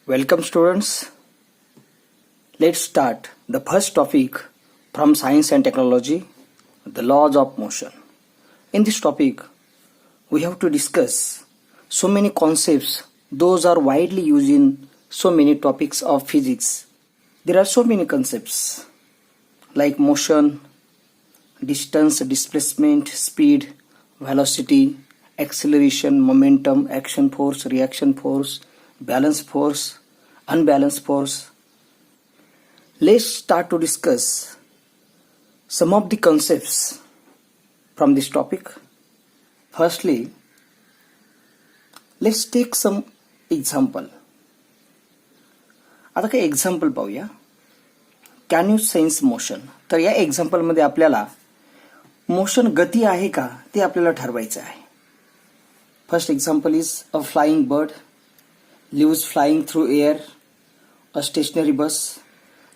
Welcome students. Let's start the first topic from Science and Technology, the laws of motion. In this topic, we have to discuss so many concepts. Those are widely used in so many topics of physics. There are so many concepts like motion, distance, displacement, speed, velocity, acceleration, momentum, action force, reaction force, balance force, unbalanced force. Let's start to discuss some of the concepts from this topic. Firstly, let's take some example. आता काही example पाहूया. Can you sense motion? तर या example मध्ये आपल्याला motion गती आहे का ते आपल्याला ठरवायचं आहे. First example is a flying bird lives flying through air, a stationary bus,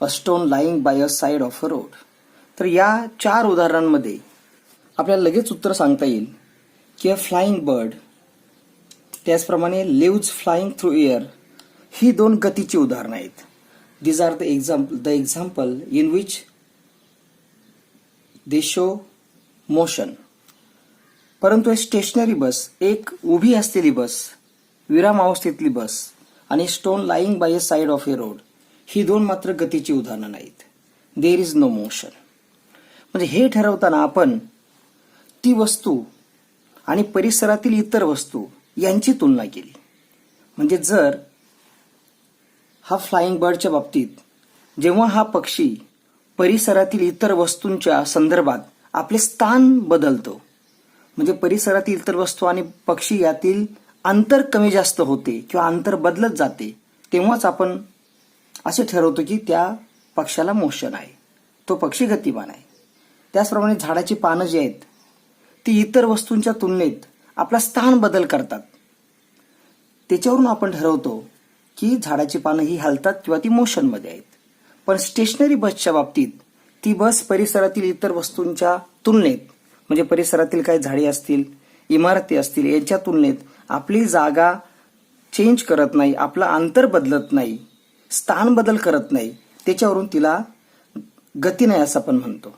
a stone lying by a side of a road. तर या 4 उदाहरणांमध्ये आपल्याला लगेच उत्तर सांगता येईल की अ फ्लाइंग बर्ड, त्याचप्रमाणे लिव्स फ्लाइंग थ्रू एअर ही 2 गतीची उदाहरणं आहेत. These are the example in which they show motion. परंतु स्टेशनरी बस, एक उभी असलेली बस, विरामावस्थेतली बस, आणि stone lying by a side of a road ही 2 मात्र गतीची उदाहरणं नाहीत. There is no motion. म्हणजे हे ठरवताना आपण ती वस्तू आणि परिसरातील इतर वस्तू यांची तुलना केली. म्हणजे जर हा फ्लाइंग बर्डच्या बाबतीत जेव्हा हा पक्षी परिसरातील इतर वस्तूंच्या संदर्भात आपले स्थान बदलतो, म्हणजे परिसरातील इतर वस्तू आणि पक्षी यातील अंतर कमी जास्त होते किंवा अंतर बदलत जाते, तेव्हाच आपण असे ठरवतो की त्या पक्षाला मोशन आहे, तो पक्षी गतिमान आहे. त्याचप्रमाणे झाडाची पानं जी आहेत ती इतर वस्तूंच्या तुलनेत आपला स्थान बदल करतात. त्याच्यावरून आपण ठरवतो की झाडाची पानं ही हलतात किंवा ती मोशनमध्ये आहेत. पण स्टेशनरी बसच्या बाबतीत ती बस परिसरातील इतर वस्तूंच्या तुलनेत, म्हणजे परिसरातील काही झाडे असतील, इमारती असतील, यांच्या तुलनेत आपली जागा चेंज करत नाही, आपलं अंतर बदलत नाही, स्थान बदल करत नाही. त्याच्यावरून तिला गती नाही असं आपण म्हणतो.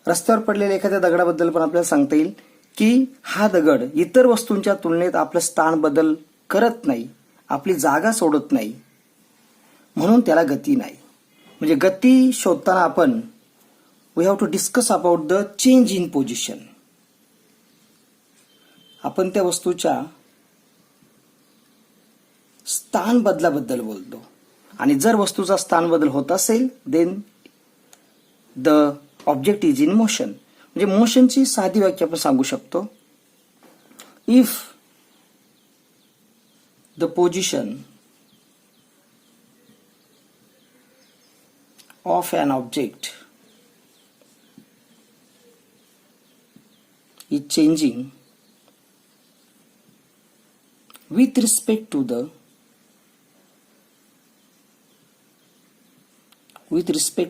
रस्त्यावर पडलेल्या एखाद्या दगडाबद्दल पण आपल्याला सांगता येईल की हा दगड इतर वस्तूंच्या तुलनेत आपलं स्थान बदल करत नाही, आपली जागा सोडत नाही, म्हणून त्याला गती नाही. म्हणजे गती शोधताना आपण we have to discuss about the change in position. आपण त्या वस्तूच्या स्थान बदलाबद्दल बोलतो, आणि जर वस्तूचा स्थान बदल होत असेल then the object is in motion. म्हणजे मोशनची साधी व्याख्या आपण सांगू शकतो. If the position of an object is changing with respect to the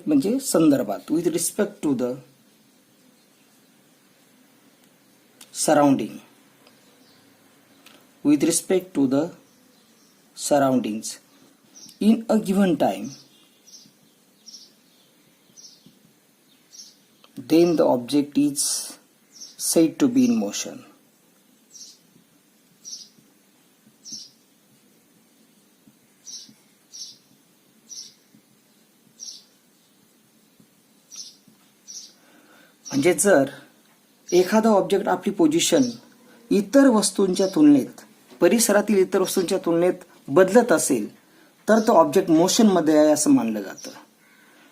म्हणजे संदर्भात, with respect to the surrounding, with respect to the surroundings in a given time, then the object is said to be in motion. म्हणजे जर एखादा object आपली position इतर वस्तूंच्या तुलनेत, परिसरातील इतर वस्तूंच्या तुलनेत बदलत असेल तर तो ऑब्जेक्ट मोशनमध्ये आहे असं मानलं जातं.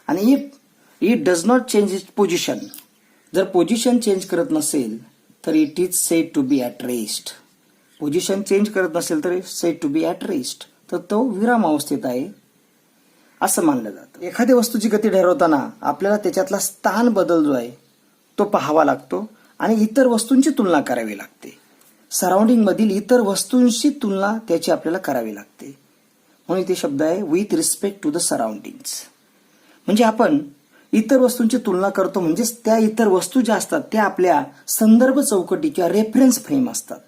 आणि if it does not change its position, जर पोझिशन चेंज करत नसेल तर it is said to be at rest. Position change करत नसेल तर said to be at rest, तर तो विरामावस्थेत आहे असं मानलं जातं. एखाद्या वस्तूची गती ठरवताना आपल्याला त्याच्यातला स्थान बदल जो आहे तो पाहावा लागतो आणि इतर वस्तूंची तुलना करावी लागते. सराउंडिंग मधील इतर वस्तूंची तुलना त्याची आपल्याला करावी लागते, म्हणून ते शब्द आहे with respect to the surroundings. म्हणजे आपण इतर वस्तूंची तुलना करतो, म्हणजेच त्या इतर वस्तू ज्या असतात त्या आपल्या संदर्भ चौकटी किंवा रेफरन्स फ्रेम असतात.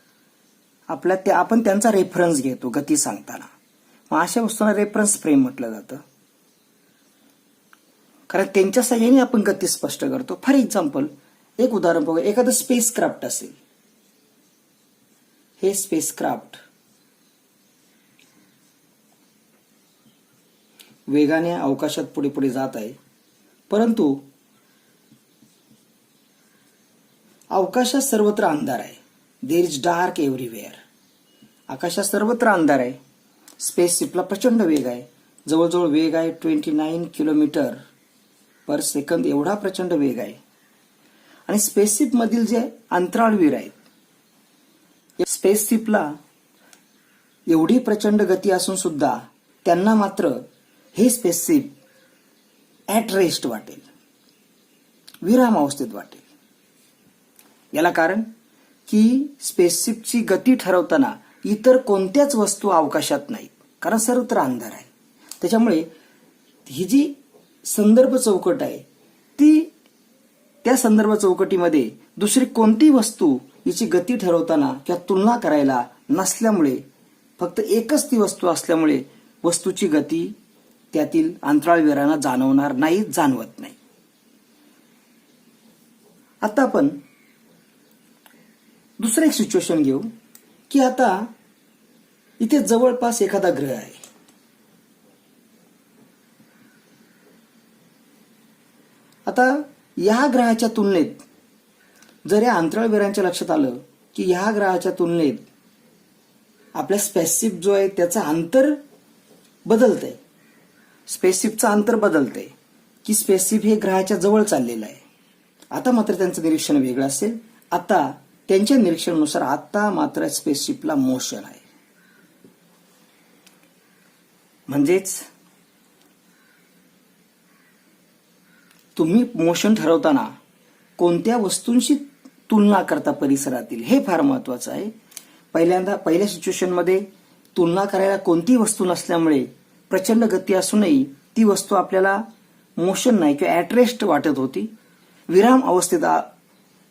आपण त्यांचा रेफरन्स घेतो गती सांगताना. मग अशा वस्तूंना रेफरन्स फ्रेम म्हटलं जातं, कारण त्यांच्या सहाय्याने आपण गती स्पष्ट करतो. फॉर एक्झाम्पल, एक उदाहरण बघूया. एखादं स्पेस क्राफ्ट असेल. हे स्पेस क्राफ्ट वेगाने अवकाशात पुढे पुढे जात आहे, परंतु अवकाशात सर्वत्र अंधार आहे. There is dark everywhere. आकाशात सर्वत्र अंधार आहे. स्पेसशिपला प्रचंड वेग आहे. जवळजवळ वेग आहे 29 किलोमीटर पर सेकंद, एवढा प्रचंड वेग आहे. आणि स्पेसशिप मधील जे अंतराळवीर आहेत, स्पेसशिपला एवढी प्रचंड गती असून सुद्धा त्यांना मात्र हे स्पेसशिप ॲट रेस्ट वाटेल, विराम अवस्थेत वाटेल. याला कारण की स्पेसशिपची गती ठरवताना इतर कोणत्याच वस्तू अवकाशात नाहीत, कारण सर्वत्र अंधार आहे. त्याच्यामुळे ही जी संदर्भ चौकट आहे, ती त्या संदर्भ चौकटीमध्ये दुसरी कोणती वस्तू हिची गती ठरवताना किंवा तुलना करायला नसल्यामुळे, फक्त एकच ती वस्तू असल्यामुळे वस्तूची गती त्यातील अंतराळवीरांना जाणवणार नाही, जाणवत नाही. आता आपण दुसरं एक सिच्युएशन घेऊ की आता इथे जवळपास एखादा ग्रह आहे. आता या ग्रहाच्या तुलनेत जर या अंतराळवीरांच्या लक्षात आलं की या ग्रहाच्या तुलनेत आपल्या स्पेसशिप जो आहे त्याचं अंतर बदलतंय, स्पेसशिपचं अंतर बदलतंय, की स्पेसशिप हे ग्रहाच्या जवळ चाललेलं आहे. आता मात्र त्यांचं निरीक्षण वेगळं असेल. आता त्यांच्या निरीक्षणानुसार आता मात्र स्पेसशिपला मोशन आहे. म्हणजेच तुम्ही मोशन ठरवताना कोणत्या वस्तूंशी तुलना करता परिसरातील, हे फार महत्वाचं आहे. पहिल्या सिच्युएशनमध्ये तुलना करायला कोणती वस्तू नसल्यामुळे प्रचंड गती असूनही ती वस्तू आपल्याला मोशन नाही किंवा ॲट रेस्ट वाटत होती, विराम अवस्थेत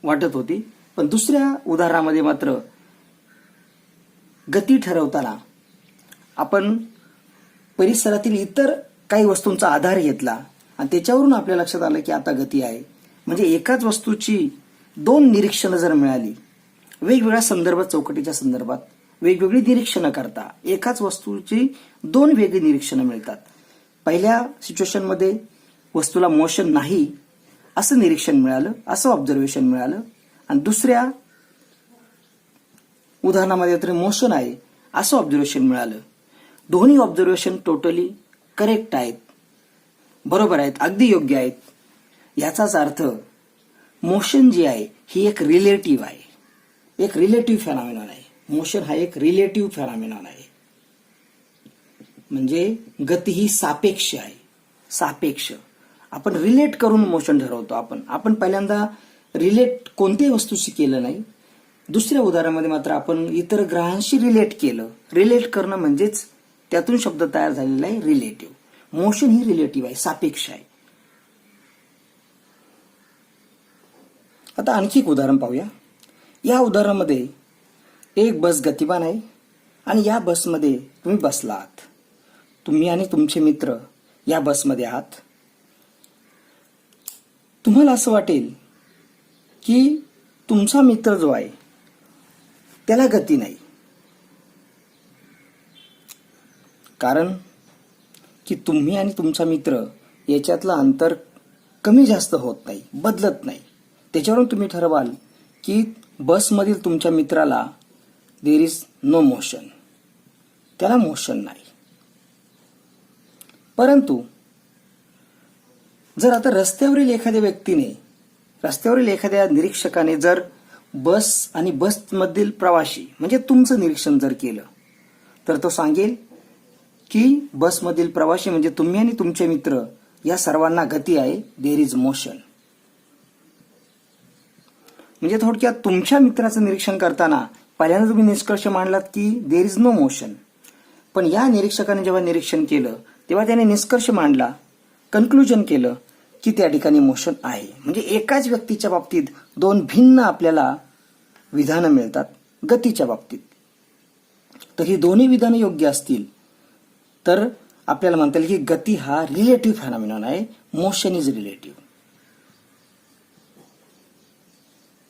वाटत होती. पण दुसऱ्या उदाहरणामध्ये मात्र गती ठरवताना आपण परिसरातील इतर काही वस्तूंचा आधार घेतला आणि त्याच्यावरून आपल्या लक्षात आलं की आता गती आहे. म्हणजे एकाच वस्तूची दोन निरीक्षणं जर मिळाली, वेगवेगळ्या संदर्भ चौकटीच्या संदर्भात वेगवेगळी निरीक्षणं करता एकाच वस्तूची दोन वेगळी निरीक्षणं मिळतात. पहिल्या सिच्युएशनमध्ये वस्तूला मोशन नाही असं निरीक्षण मिळालं, असं ऑब्झर्वेशन मिळालं, आणि दुसऱ्या उदाहरणामध्ये तर मोशन आहे असं ऑब्झर्वेशन मिळालं. दोन्ही ऑब्झर्वेशन टोटली करेक्ट आहेत, बरोबर आहेत, अगदी योग्य आहेत. याचाच अर्थ मोशन जी आहे ही एक रिलेटिव्ह आहे, एक रिलेटिव्ह फेनॉमेनॉन आहे. मोशन हा एक रिलेटिव्ह फेनॉमेनॉन आहे. म्हणजे गती ही सापेक्ष आहे. सापेक्ष आपण रिलेट करून मोशन ठरवतो. आपण पहिल्यांदा रिलेट कोणत्याही वस्तूशी केलं नाही. दुसऱ्या उदाहरणामध्ये मात्र आपण इतर ग्रहांशी रिलेट केलं. रिलेट करणं म्हणजेच त्यातून शब्द तयार झालेला आहे रिलेटिव्ह. मोशन ही रिलेटिव्ह आहे, सापेक्ष आहे. आता आणखी एक उदाहरण पाहूया. या उदाहरणामध्ये एक बस गतिमान आहे आणि या बसमध्ये तुम्ही बसला आहात. तुम्ही आणि तुमचे मित्र या बसमध्ये आहात. तुम्हाला असं वाटेल की तुमचा मित्र जो आहे त्याला गती नाही, कारण की तुम्ही आणि तुमचा मित्र याच्यातलं अंतर कमी जास्त होत नाही, बदलत नाही. त्याच्यावरून तुम्ही ठरवाल की बसमधील तुमच्या मित्राला देर इज नो मोशन, त्याला मोशन नाही. परंतु जर आता रस्त्यावरील एखाद्या निरीक्षकाने जर बस आणि बसमधील प्रवासी म्हणजे तुमचं निरीक्षण जर केलं, तर तो सांगेल की बसमधील प्रवासी म्हणजे तुम्ही आणि तुमचे मित्र या सर्वांना गती आहे, देर इज मोशन. म्हणजे थोडक्यात तुमच्या मित्राचं निरीक्षण करताना पहिल्यांदा तुम्ही निष्कर्ष मांडलात की देर इज नो मोशन, पण या निरीक्षकाने जेव्हा निरीक्षण केलं तेव्हा त्याने निष्कर्ष मांडला, कन्क्लुजन केलं की त्या ठिकाणी मोशन आहे. म्हणजे एकाच व्यक्तीच्या बाबतीत दोन भिन्न आपल्याला विधानं मिळतात गतीच्या बाबतीत. तर ही दोन्ही विधानं योग्य असतील तर आपल्याला म्हणता येईल की गती हा रिलेटिव्ह फेनॉमिनॉन आहे, मोशन इज रिलेटिव्ह.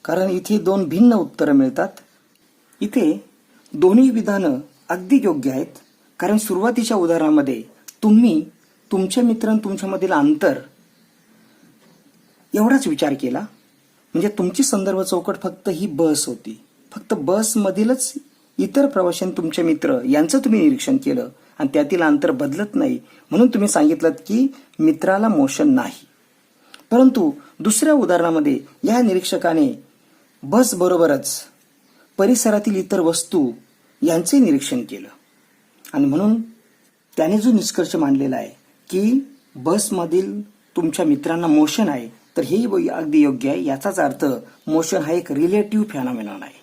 कारण इथे दोन भिन्न उत्तरं मिळतात. इथे दोन्ही विधानं अगदी योग्य आहेत. कारण सुरुवातीच्या उदाहरणामध्ये तुम्ही तुमच्या मित्र आणि तुमच्यामधील अंतर एवढाच विचार केला. म्हणजे तुमची संदर्भ चौकट फक्त ही बस होती. फक्त बसमधीलच इतर प्रवाशांनी तुमचे मित्र यांचं तुम्ही निरीक्षण केलं आणि त्यातील अंतर बदलत नाही म्हणून तुम्ही सांगितलं की मित्राला मोशन नाही. परंतु दुसऱ्या उदाहरणामध्ये या निरीक्षकाने बस बरोबरच परिसरातील इतर वस्तू यांचे निरीक्षण केलं आणि म्हणून त्याने जो निष्कर्ष मांडलेला आहे की बसमधील तुमच्या मित्रांना मोशन आहे, तर हे अगदी योग्य आहे. याचाच अर्थ मोशन हा एक रिलेटिव्ह फेनॉमिनॉन आहे.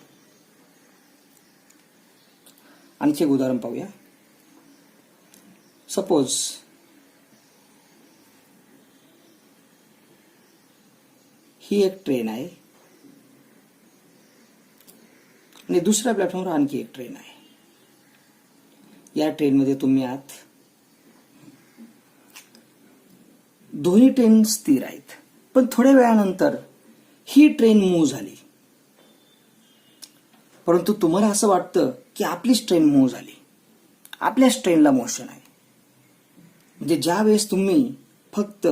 आणखी एक उदाहरण पाहूया. सपोज ही एक ट्रेन आहे आणि दुसऱ्या प्लॅटफॉर्मवर आणखी एक ट्रेन आहे. या ट्रेनमध्ये तुम्ही आहात. दोन्ही ट्रेन स्थिर आहेत, पण थोड्या वेळानंतर ही ट्रेन मूव्ह झाली. परंतु तुम्हाला असं वाटतं की आपलीच ट्रेन मूव्ह झाली, आपल्याच ट्रेनला मोशन आहे. म्हणजे ज्या वेळेस तुम्ही फक्त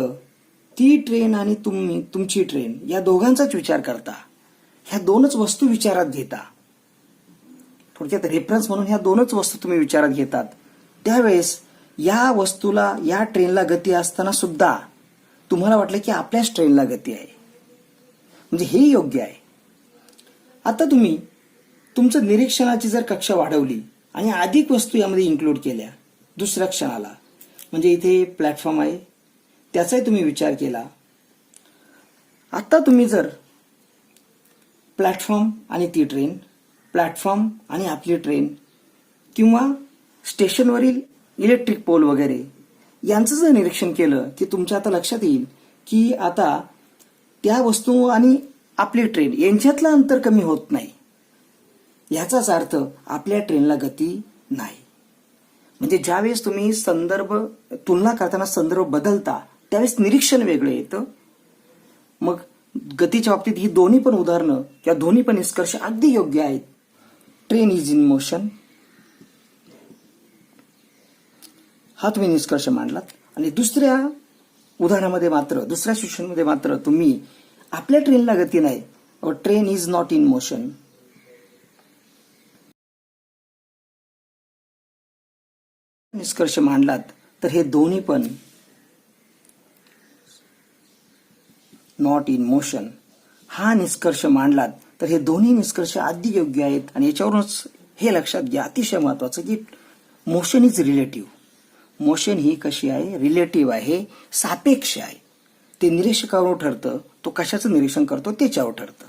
ती ट्रेन आणि तुमची ट्रेन या दोघांचाच विचार करता, ह्या दोनच वस्तू विचारात घेता, थोडक्यात रेफरन्स म्हणून ह्या दोनच वस्तू तुम्ही विचारात घेतात, त्यावेळेस या वस्तूला या ट्रेनला गती असताना सुद्धा तुम्हाला वाटलं की आपल्याच ट्रेनला गती आहे. म्हणजे हे योग्य आहे. आता तुम्ही तुमचं निरीक्षणाची जर कक्षा वाढवली आणि अधिक वस्तू यामध्ये इन्क्लूड केल्या दुसऱ्या क्षणाला, म्हणजे इथे प्लॅटफॉर्म आहे त्याचाही तुम्ही विचार केला. आता तुम्ही जर प्लॅटफॉर्म आणि ती ट्रेन, प्लॅटफॉर्म आणि आपली ट्रेन किंवा स्टेशनवरील इलेक्ट्रिक पोल वगैरे यांचं जर निरीक्षण केलं की तुमच्या आता लक्षात येईल की आता त्या वस्तू आणि आपली ट्रेन यांच्यातलं अंतर कमी होत नाही. याचाच अर्थ आपल्या ट्रेनला गती नाही. म्हणजे ज्यावेळेस तुम्ही संदर्भ तुलना करताना संदर्भ बदलता त्यावेळेस निरीक्षण वेगळं येतं. मग गतीच्या बाबतीत ही दोन्ही पण उदाहरणं किंवा दोन्ही पण निष्कर्ष अगदी योग्य आहेत. ट्रेन इज इन मोशन हा तुम्ही निष्कर्ष मांडलात. आणि दुसऱ्या उदाहरणामध्ये मात्र, दुसऱ्या सिच्युएशनमध्ये मात्र तुम्ही आपल्या ट्रेनला गती नाही, train is not in motion निष्कर्ष मांडलात, तर हे दोन्ही पण नॉट इन मोशन हा निष्कर्ष मांडलात, तर हे दोन्ही निष्कर्ष अगदी योग्य आहेत. आणि याच्यावरूनच हे लक्षात घ्या, अतिशय महत्वाचं, की मोशन इज रिलेटिव्ह. मोशन ही कशी आहे? रिलेटिव्ह आहे, सापेक्ष आहे. ते निरीक्षकावर ठरतं, तो कशाचं निरीक्षण करतो त्याच्यावर ठरतं.